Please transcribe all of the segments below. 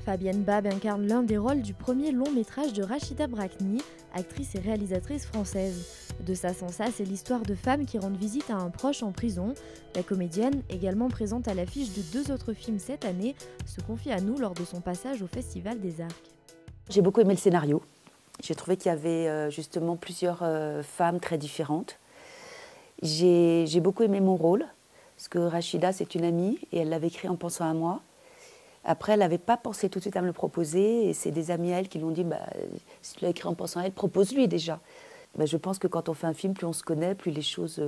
Fabienne Bab incarne l'un des rôles du premier long métrage de Rachida Brakni, actrice et réalisatrice française. De ça sans ça, c'est l'histoire de femmes qui rendent visite à un proche en prison. La comédienne, également présente à l'affiche de 2 autres films cette année, se confie à nous lors de son passage au Festival des Arcs. J'ai beaucoup aimé le scénario. J'ai trouvé qu'il y avait justement plusieurs femmes très différentes. J'ai beaucoup aimé mon rôle, parce que Rachida, c'est une amie, et elle l'avait écrit en pensant à moi. Après, elle n'avait pas pensé tout de suite à me le proposer, et c'est des amis à elle qui lui ont dit si tu l'as écrit en pensant à elle, propose-lui déjà. Je pense que quand on fait un film, plus on se connaît, plus les choses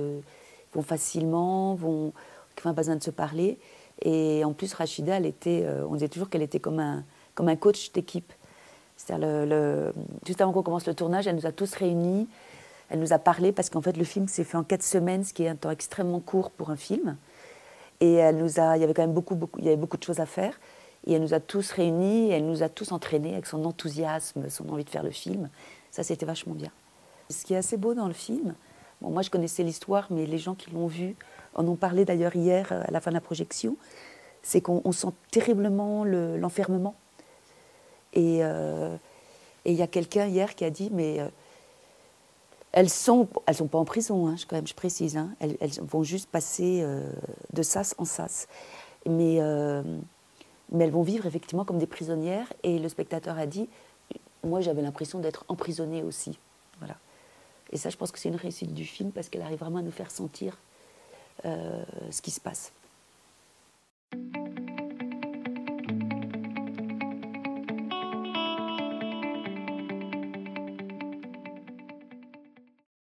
vont facilement, enfin, pas besoin de se parler. Et en plus, Rachida, on disait toujours qu'elle était comme un coach d'équipe. C'est-à-dire, juste avant qu'on commence le tournage, elle nous a tous réunis, elle nous a parlé, parce qu'en fait, le film s'est fait en 4 semaines, ce qui est un temps extrêmement court pour un film. Et il y avait quand même beaucoup de choses à faire. Et elle nous a tous réunis, et elle nous a tous entraînés avec son enthousiasme, son envie de faire le film. Ça, c'était vachement bien. Ce qui est assez beau dans le film, moi je connaissais l'histoire, mais les gens qui l'ont vu en ont parlé d'ailleurs hier à la fin de la projection, c'est qu'on sent terriblement l'enfermement. Et il y a quelqu'un hier qui a dit, mais elles sont pas en prison, hein, quand même, je précise, hein, elles vont juste passer de sas en sas. Mais elles vont vivre effectivement comme des prisonnières. Et le spectateur a dit, moi j'avais l'impression d'être emprisonnée aussi. Voilà. Et ça, je pense que c'est une réussite du film, parce qu'elle arrive vraiment à nous faire sentir ce qui se passe.